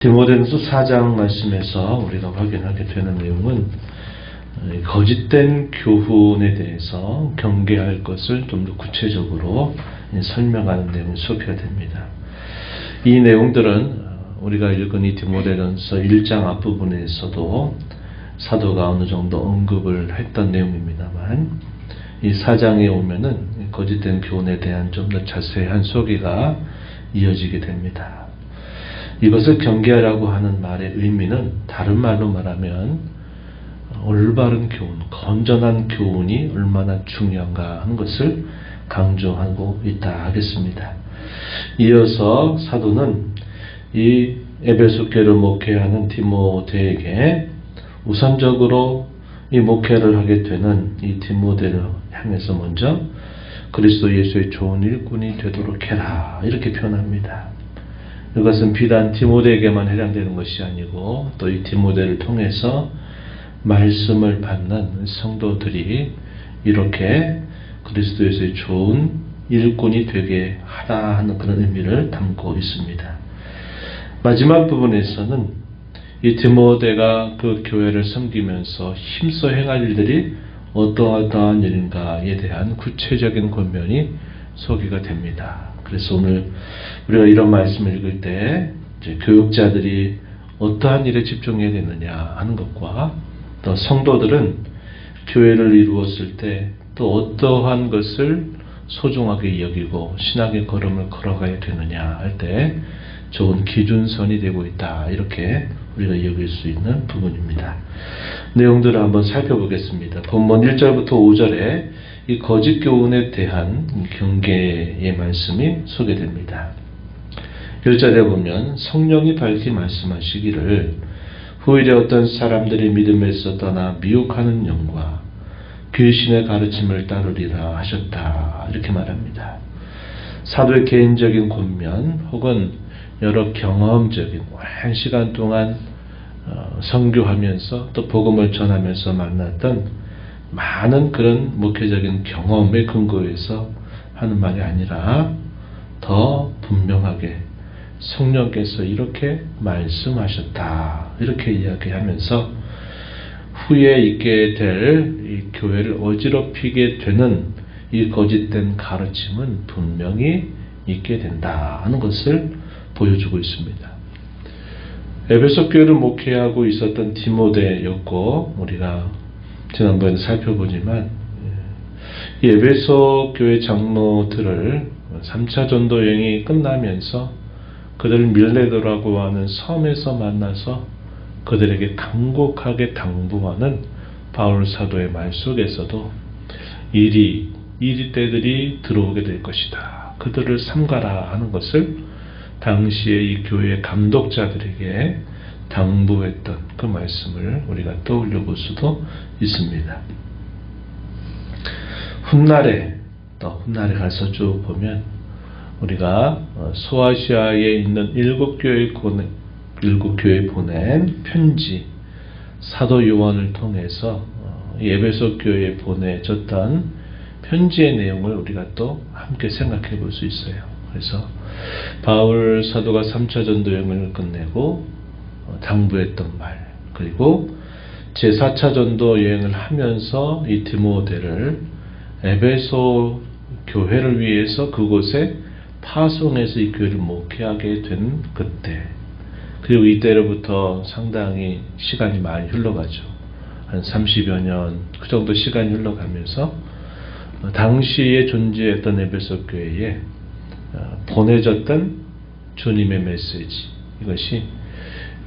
디모데전서 4장 말씀에서 우리가 확인하게 되는 내용은 거짓된 교훈에 대해서 경계할 것을 좀 더 구체적으로 설명하는 내용이 소개가 됩니다. 이 내용들은 우리가 읽은 이 디모데전서 1장 앞부분에서도 사도가 어느 정도 언급을 했던 내용입니다만, 이 4장에 오면은 거짓된 교훈에 대한 좀 더 자세한 소개가 이어지게 됩니다. 이것을 경계하라고 하는 말의 의미는 다른 말로 말하면 올바른 교훈, 건전한 교훈이 얼마나 중요한가 하는 것을 강조하고 있다 하겠습니다. 이어서 사도는 이 에베소 교회를 목회하는 디모데에게 우선적으로 이 목회를 하게 되는 이 디모데를 향해서 먼저 그리스도 예수의 좋은 일꾼이 되도록 해라, 이렇게 표현합니다. 이것은 비단 디모데에게만 해당되는 것이 아니고 또 이 디모데를 통해서 말씀을 받는 성도들이 이렇게 그리스도 예수의 좋은 일꾼이 되게 하라 하는 그런 의미를 담고 있습니다. 마지막 부분에서는 이 디모데가 그 교회를 섬기면서 힘써 행할 일들이 어떠한 일인가에 대한 구체적인 권면이 소개가 됩니다. 그래서 오늘 우리가 이런 말씀을 읽을 때 이제 교육자들이 어떠한 일에 집중해야 되느냐 하는 것과 또 성도들은 교회를 이루었을 때 또 어떠한 것을 소중하게 여기고 신앙의 걸음을 걸어가야 되느냐 할 때 좋은 기준선이 되고 있다, 이렇게 우리가 여길 수 있는 부분입니다. 내용들을 한번 살펴보겠습니다. 본문 1절부터 5절에 이 거짓 교훈에 대한 경계의 말씀이 소개됩니다. 1절에 보면 성령이 밝히 말씀하시기를 후일에 어떤 사람들이 믿음에서 떠나 미혹하는 영과 귀신의 가르침을 따르리라 하셨다, 이렇게 말합니다. 사도의 개인적인 권면 혹은 여러 경험적인 오랜 시간 동안 선교하면서 또 복음을 전하면서 만났던 많은 그런 목회적인 경험의 근거에서 하는 말이 아니라 더 분명하게 성령께서 이렇게 말씀하셨다, 이렇게 이야기하면서 후에 있게 될 이 교회를 어지럽히게 되는 이 거짓된 가르침은 분명히 있게 된다 하는 것을 보여주고 있습니다. 에베소 교회를 목회하고 있었던 디모데였고, 우리가 지난번에 살펴보지만 이 에베소 교회 장로들을 3차 전도 여행이 끝나면서 그들을 밀레도라고 하는 섬에서 만나서 그들에게 간곡하게 당부하는 바울 사도의 말 속에서도 이리 때들이 들어오게 될 것이다, 그들을 삼가라 하는 것을 당시에 이 교회의 감독자들에게 당부했던 그 말씀을 우리가 떠올려 볼 수도 있습니다. 훗날에 가서 쭉 보면 우리가 소아시아에 있는 7교회에 보낸 편지, 사도 요한을 통해서 에베소 교회에 보내졌던 편지의 내용을 우리가 또 함께 생각해 볼 수 있어요. 그래서 바울 사도가 3차 전도 여행을 끝내고 당부했던 말, 그리고 제4차 전도 여행을 하면서 이 디모데를 에베소 교회를 위해서 그곳에 파송해서 이 교회를 목회하게 된 그때, 그리고 이때로부터 상당히 시간이 많이 흘러가죠. 한 30여 년 그 정도 시간이 흘러가면서 당시에 존재했던 에베소 교회에 보내졌던 주님의 메시지, 이것이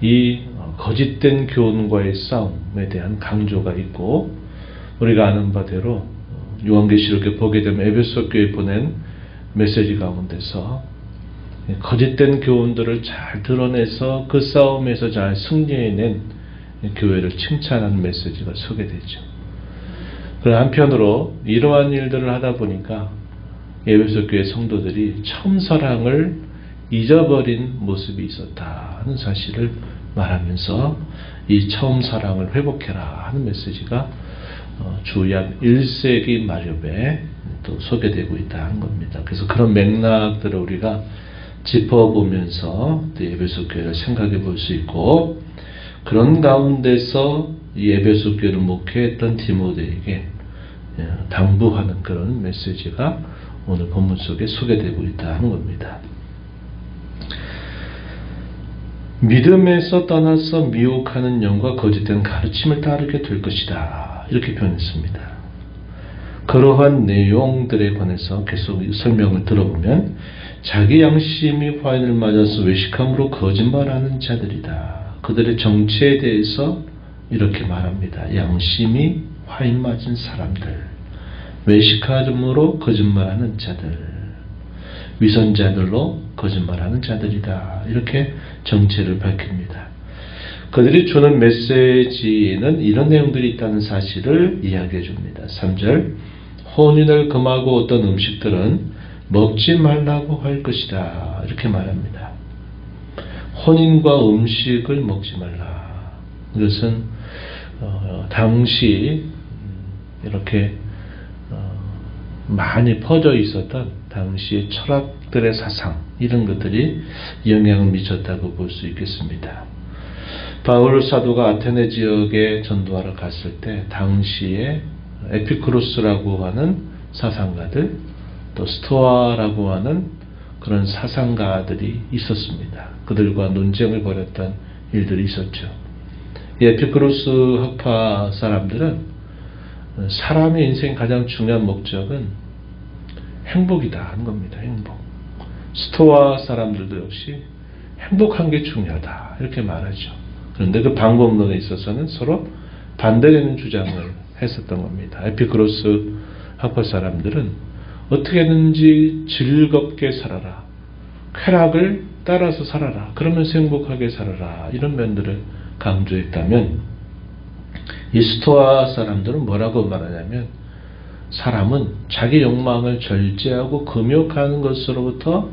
이 거짓된 교훈과의 싸움에 대한 강조가 있고, 우리가 아는 바대로 요한계시록에 보게 되면 에베소 교회에 보낸 메시지 가운데서 거짓된 교훈들을 잘 드러내서 그 싸움에서 잘 승리해낸 교회를 칭찬하는 메시지가 소개되죠. 그러나 한편으로 이러한 일들을 하다 보니까 에베소 교회 성도들이 처음 사랑을 잊어버린 모습이 있었다 하는 사실을 말하면서 이 처음 사랑을 회복해라 하는 메시지가 주약 1세기 말엽에 또 소개되고 있다 하는 겁니다. 그래서 그런 맥락들을 우리가 짚어보면서 또 에베소 교회를 생각해 볼 수 있고, 그런 가운데서 이 에베소 교회를 목회했던 디모데에게 당부하는 그런 메시지가 오늘 본문 속에 소개되고 있다 하는 겁니다. 믿음에서 떠나서 미혹하는 영과 거짓된 가르침을 따르게 될 것이다, 이렇게 표현했습니다. 그러한 내용들에 관해서 계속 설명을 들어보면 자기 양심이 화인을 맞아서 외식함으로 거짓말하는 자들이다. 그들의 정체에 대해서 이렇게 말합니다. 양심이 화인 맞은 사람들, 외식함으로 거짓말하는 자들, 위선자들로 거짓말하는 자들이다. 이렇게 정체를 밝힙니다. 그들이 주는 메시지에는 이런 내용들이 있다는 사실을 이야기해 줍니다. 3절, 혼인을 금하고 어떤 음식들은 먹지 말라고 할 것이다, 이렇게 말합니다. 혼인과 음식을 먹지 말라. 이것은 당시 이렇게 많이 퍼져 있었던 당시의 철학들의 사상, 이런 것들이 영향을 미쳤다고 볼 수 있겠습니다. 바울 사도가 아테네 지역에 전도하러 갔을 때 당시에 에피쿠로스라고 하는 사상가들, 또 스토아라고 하는 그런 사상가들이 있었습니다. 그들과 논쟁을 벌였던 일들이 있었죠. 이 에피쿠로스 학파 사람들은 사람의 인생 가장 중요한 목적은 행복이다 하는 겁니다. 행복. 스토아 사람들도 역시 행복한 게 중요하다, 이렇게 말하죠. 그런데 그 방법론에 있어서는 서로 반대되는 주장을 했었던 겁니다. 에피쿠로스 학파 사람들은 어떻게든지 즐겁게 살아라, 쾌락을 따라서 살아라, 그러면서 행복하게 살아라, 이런 면들을 강조했다면, 이 스토아 사람들은 뭐라고 말하냐면 사람은 자기 욕망을 절제하고 금욕하는 것으로부터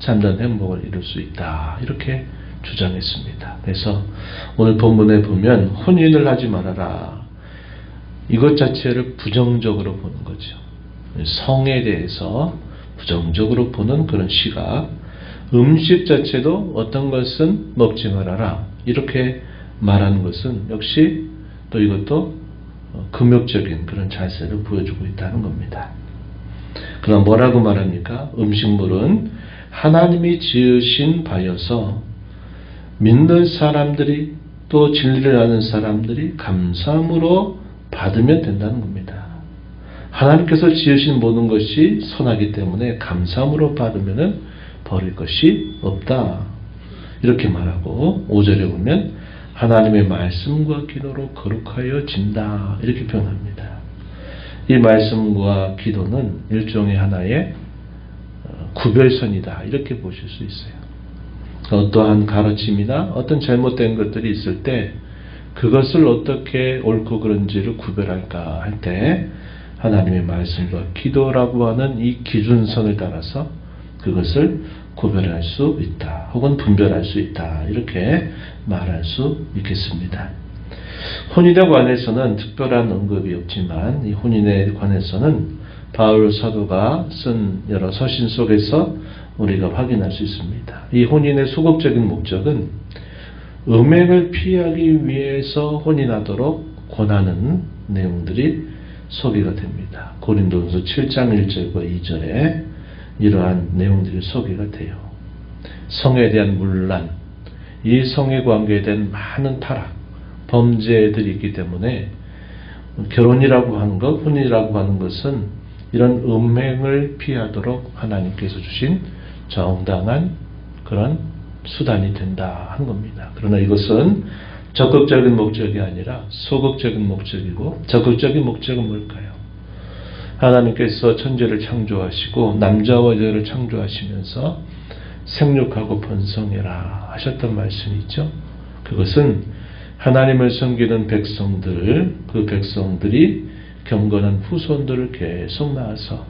참된 행복을 이룰 수 있다, 이렇게 주장했습니다. 그래서 오늘 본문에 보면 혼인을 하지 말아라, 이것 자체를 부정적으로 보는 거죠. 성에 대해서 부정적으로 보는 그런 시각, 음식 자체도 어떤 것은 먹지 말아라, 이렇게 말하는 것은 역시 또 이것도 금욕적인 그런 자세를 보여주고 있다는 겁니다. 그럼 뭐라고 말합니까? 음식물은 하나님이 지으신 바여서 믿는 사람들이, 또 진리를 아는 사람들이 감사함으로 받으면 된다는 겁니다. 하나님께서 지으신 모든 것이 선하기 때문에 감사함으로 받으면 버릴 것이 없다, 이렇게 말하고, 5절에 보면 하나님의 말씀과 기도로 거룩하여진다, 이렇게 표현합니다. 이 말씀과 기도는 일종의 하나의 구별선이다, 이렇게 보실 수 있어요. 어떠한 가르침이나 어떤 잘못된 것들이 있을 때 그것을 어떻게 옳고 그른지를 구별할까 할 때 하나님의 말씀과 기도라고 하는 이 기준선을 따라서 그것을 구별할 수 있다, 혹은 분별할 수 있다, 이렇게 말할 수 있겠습니다. 혼인에 관해서는 특별한 언급이 없지만 이 혼인에 관해서는 바울 사도가 쓴 여러 서신 속에서 우리가 확인할 수 있습니다. 이 혼인의 소극적인 목적은 음행을 피하기 위해서 혼인하도록 권하는 내용들이 소개가 됩니다. 고린도전서 7장 1절과 2절에 이러한 내용들이 소개가 돼요. 성에 대한 문란, 이 성의 관계에 대한 많은 타락, 범죄들이 있기 때문에 결혼이라고 하는 것, 혼인이라고 하는 것은 이런 음행을 피하도록 하나님께서 주신 정당한 그런 수단이 된다 한 겁니다. 그러나 이것은 적극적인 목적이 아니라 소극적인 목적이고, 적극적인 목적은 뭘까요? 하나님께서 천지를 창조하시고 남자와 여자를 창조하시면서 생육하고 번성해라 하셨던 말씀이 있죠. 그것은 하나님을 섬기는 백성들, 그 백성들이 경건한 후손들을 계속 낳아서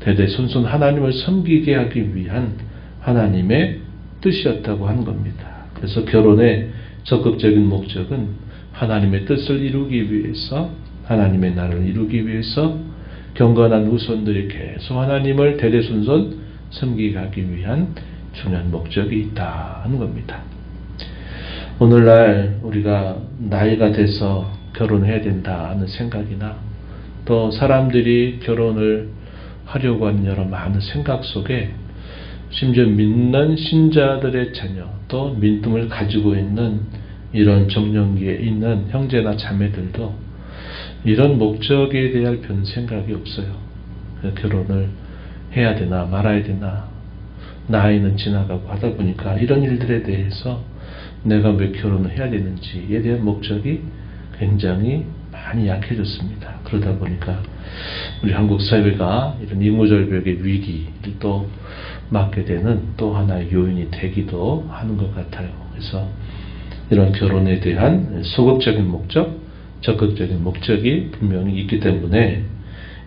대대손손 하나님을 섬기게 하기 위한 하나님의 뜻이었다고 하는 겁니다. 그래서 결혼의 적극적인 목적은 하나님의 뜻을 이루기 위해서, 하나님의 나라를 이루기 위해서 경건한 후손들이 계속 하나님을 대대손손 섬기게 하기 위한 중요한 목적이 있다 하는 겁니다. 오늘날 우리가 나이가 돼서 결혼해야 된다 하는 생각이나 또 사람들이 결혼을 하려고 하는 여러 많은 생각 속에 심지어 믿는 신자들의 자녀 또 믿음을 가지고 있는 이런 정년기에 있는 형제나 자매들도 이런 목적에 대한 별 생각이 없어요. 결혼을 해야 되나 말아야 되나 나이는 지나가고 하다 보니까 이런 일들에 대해서 내가 왜 결혼을 해야 되는지에 대한 목적이 굉장히 많이 약해졌습니다. 그러다 보니까 우리 한국 사회가 이런 인구절벽의 위기를 또 맞게 되는 또 하나의 요인이 되기도 하는 것 같아요. 그래서 이런 결혼에 대한 소극적인 목적, 적극적인 목적이 분명히 있기 때문에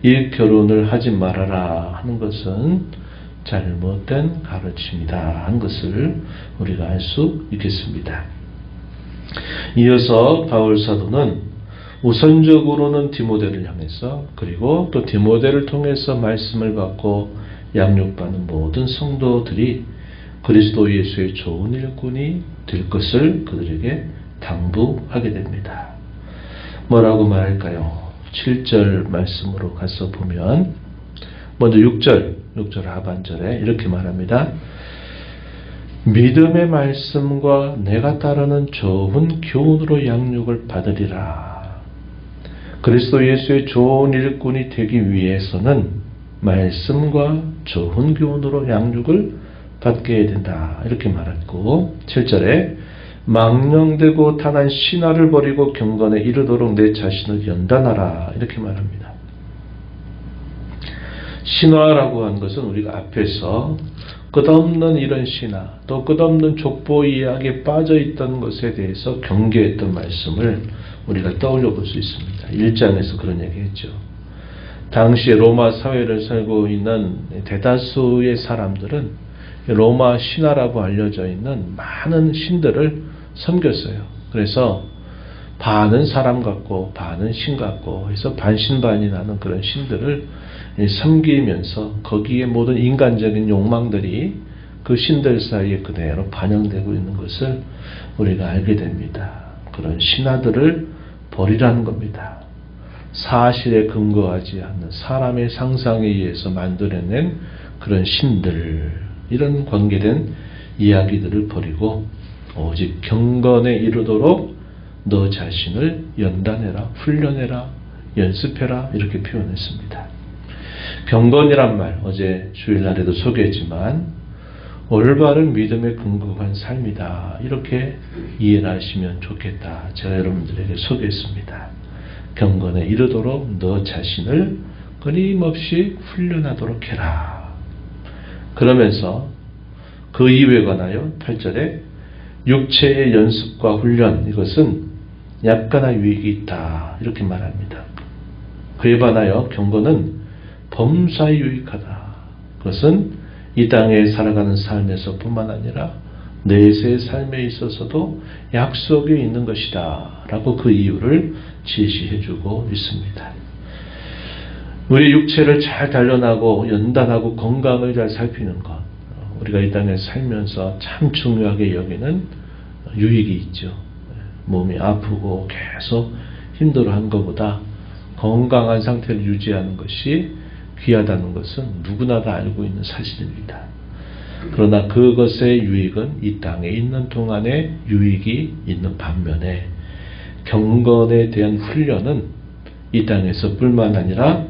이 결혼을 하지 말아라 하는 것은 잘못된 가르침이다 하는 것을 우리가 알 수 있겠습니다. 이어서 바울 사도는 우선적으로는 디모데를 향해서 그리고 또 디모데를 통해서 말씀을 받고 양육받는 모든 성도들이 그리스도 예수의 좋은 일꾼이 될 것을 그들에게 당부하게 됩니다. 뭐라고 말할까요? 7절 말씀으로 가서 보면 먼저 6절 하반절에 이렇게 말합니다. 믿음의 말씀과 내가 따르는 좋은 교훈으로 양육을 받으리라. 그리스도 예수의 좋은 일꾼이 되기 위해서는 말씀과 좋은 교훈으로 양육을 받게 해야 된다. 이렇게 말했고 7절에 망령되고 탄한 신화를 버리고 경건에 이르도록 내 자신을 연단하라. 이렇게 말합니다. 신화라고 하는 것은 우리가 앞에서 끝없는 이런 신화 또 끝없는 족보 이야기에 빠져있던 것에 대해서 경계했던 말씀을 우리가 떠올려 볼 수 있습니다. 1장에서 그런 얘기했죠. 당시에 로마 사회를 살고 있는 대다수의 사람들은 로마 신화라고 알려져 있는 많은 신들을 섬겼어요. 그래서 반은 사람 같고 반은 신 같고 해서 반신반의 나는 그런 신들을 섬기면서 거기에 모든 인간적인 욕망들이 그 신들 사이에 그대로 반영되고 있는 것을 우리가 알게 됩니다. 그런 신화들을 버리라는 겁니다. 사실에 근거하지 않는 사람의 상상에 의해서 만들어낸 그런 신들 이런 관계된 이야기들을 버리고 오직 경건에 이르도록 너 자신을 연단해라, 훈련해라, 연습해라 이렇게 표현했습니다. 경건이란 말 어제 주일날에도 소개했지만 올바른 믿음에 근거한 삶이다 이렇게 이해를 하시면 좋겠다. 제가 여러분들에게 소개했습니다. 경건에 이르도록 너 자신을 끊임없이 훈련하도록 해라. 그러면서 그 이유에 관하여 8절에 육체의 연습과 훈련 이것은 약간의 유익이 있다 이렇게 말합니다. 그에 반하여 경건은 범사에 유익하다. 그것은 이 땅에 살아가는 삶에서 뿐만 아니라 내세의 삶에 있어서도 약속이 있는 것이다 라고 그 이유를 제시해주고 있습니다. 우리 육체를 잘 단련하고 연단하고 건강을 잘 살피는 것 우리가 이 땅에 살면서 참 중요하게 여기는 유익이 있죠. 몸이 아프고 계속 힘들어하는 것보다 건강한 상태를 유지하는 것이 귀하다는 것은 누구나 다 알고 있는 사실입니다. 그러나 그것의 유익은 이 땅에 있는 동안에 유익이 있는 반면에 경건에 대한 훈련은 이 땅에서 뿐만 아니라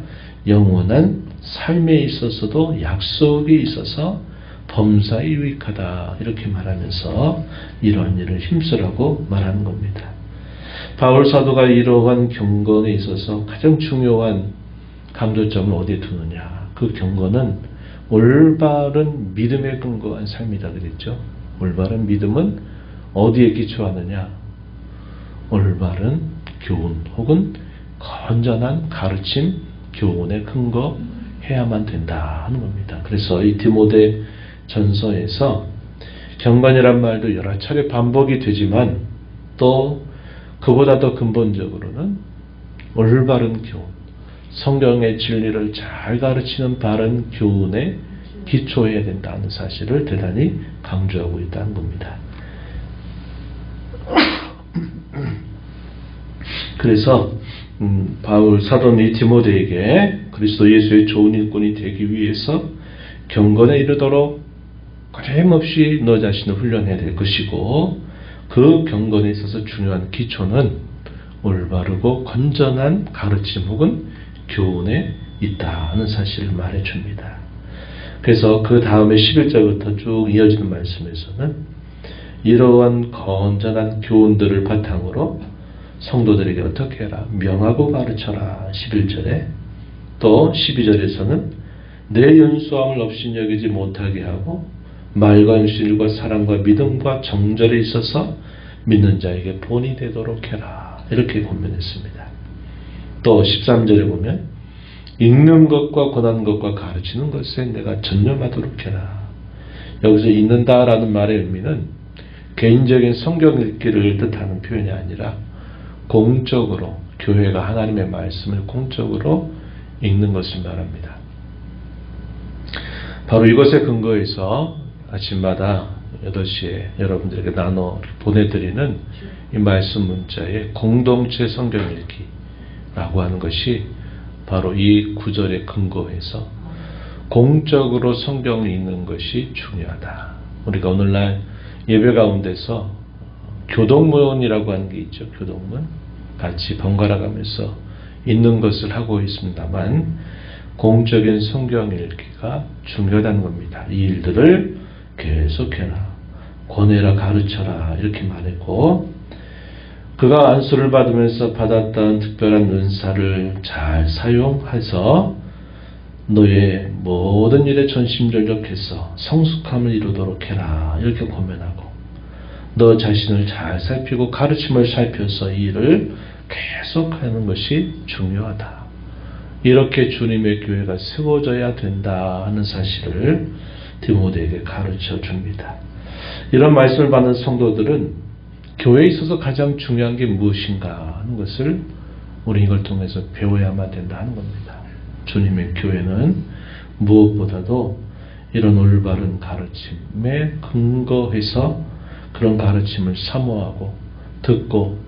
영원한 삶에 있어서도 약속이 있어서 범사에 유익하다 이렇게 말하면서 이러한 일을 힘쓰라고 말하는 겁니다. 바울 사도가 이러한 경건에 있어서 가장 중요한 강조점을 어디에 두느냐. 그 경건은 올바른 믿음에 근거한 삶이다 그랬죠. 올바른 믿음은 어디에 기초하느냐. 올바른 교훈 혹은 건전한 가르침, 교훈에 근거해야만 된다 하는 겁니다. 그래서 이 디모데 전서에서 경건이란 말도 여러 차례 반복이 되지만 또 그보다 더 근본적으로는 올바른 교훈, 성경의 진리를 잘 가르치는 바른 교훈에 기초해야 된다는 사실을 대단히 강조하고 있다는 겁니다. 그래서 바울 사도는 디모데에게 그리스도 예수의 좋은 일꾼이 되기 위해서 경건에 이르도록 끊임없이 너 자신을 훈련해야 될 것이고, 그 경건에 있어서 중요한 기초는 올바르고 건전한 가르침 혹은 교훈에 있다는 사실을 말해줍니다. 그래서 그 다음에 11절부터 쭉 이어지는 말씀에서는 이러한 건전한 교훈들을 바탕으로 성도들에게 어떻게 해라? 명하고 가르쳐라. 11절에 또 12절에서는 내 연수함을 없이 여기지 못하게 하고 말과 행실과 사랑과 믿음과 정절에 있어서 믿는 자에게 본이 되도록 해라. 이렇게 권면했습니다. 또 13절에 보면 읽는 것과 권하는 것과 가르치는 것에 내가 전념하도록 해라. 여기서 읽는다라는 말의 의미는 개인적인 성경 읽기를 뜻하는 표현이 아니라 공적으로 교회가 하나님의 말씀을 공적으로 읽는 것을 말합니다. 바로 이것에 근거해서 아침마다 8시에 여러분들에게 나눠 보내드리는 이 말씀 문자의 공동체 성경 읽기라고 하는 것이 바로 이 구절에 근거해서 공적으로 성경을 읽는 것이 중요하다. 우리가 오늘날 예배 가운데서 교동문이라고 하는 게 있죠. 교동문. 같이 번갈아 가면서 읽는 것을 하고 있습니다만 공적인 성경 읽기가 중요하다는 겁니다. 이 일들을 계속해라. 권해라, 가르쳐라. 이렇게 말했고, 그가 안수를 받으면서 받았던 특별한 은사를 잘 사용해서 너의 모든 일에 전심전력해서 성숙함을 이루도록 해라. 이렇게 권면하고, 너 자신을 잘 살피고 가르침을 살펴서 이 일을 계속하는 것이 중요하다. 이렇게 주님의 교회가 세워져야 된다 하는 사실을 디모데에게 가르쳐 줍니다. 이런 말씀을 받는 성도들은 교회에 있어서 가장 중요한 게 무엇인가 하는 것을 우리 이걸 통해서 배워야만 된다 하는 겁니다. 주님의 교회는 무엇보다도 이런 올바른 가르침에 근거해서 그런 가르침을 사모하고 듣고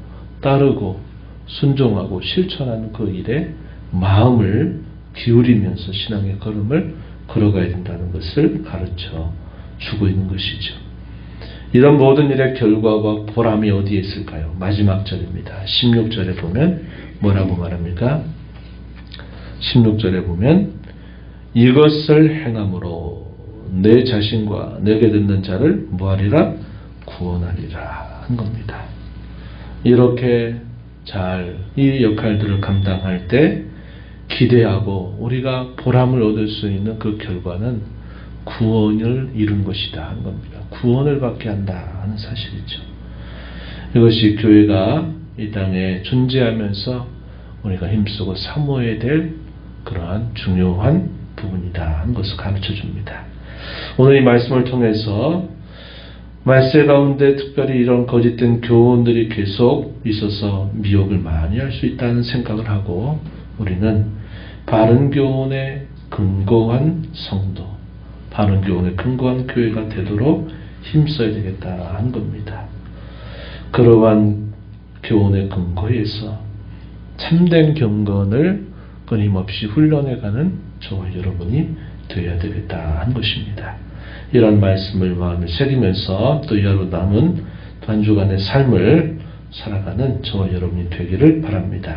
따르고 순종하고 실천하는 그 일에 마음을 기울이면서 신앙의 걸음을 걸어가야 된다는 것을 가르쳐 주고 있는 것이죠. 이런 모든 일의 결과와 보람이 어디에 있을까요? 마지막 절입니다. 16절에 보면 뭐라고 말합니까? 16절에 보면 이것을 행함으로 내 자신과 내게 듣는 자를 뭐하리라? 구원하리라 한 겁니다. 이렇게 잘 이 역할들을 감당할 때 기대하고 우리가 보람을 얻을 수 있는 그 결과는 구원을 이룬 것이다 하는 겁니다. 구원을 받게 한다 하는 사실이죠. 이것이 교회가 이 땅에 존재하면서 우리가 힘쓰고 사모해야 될 그러한 중요한 부분이다 하는 것을 가르쳐 줍니다. 오늘 이 말씀을 통해서 말세 가운데 특별히 이런 거짓된 교훈들이 계속 있어서 미혹을 많이 할 수 있다는 생각을 하고 우리는 바른 교훈에 근거한 성도, 바른 교훈에 근거한 교회가 되도록 힘써야 되겠다 하는 겁니다. 그러한 교훈에 근거해서 참된 경건을 끊임없이 훈련해가는 저와 여러분이 되어야 되겠다 하는 것입니다. 이런 말씀을 마음에 새기면서 또 이하로 남은 한 주간의 삶을 살아가는 저와 여러분이 되기를 바랍니다.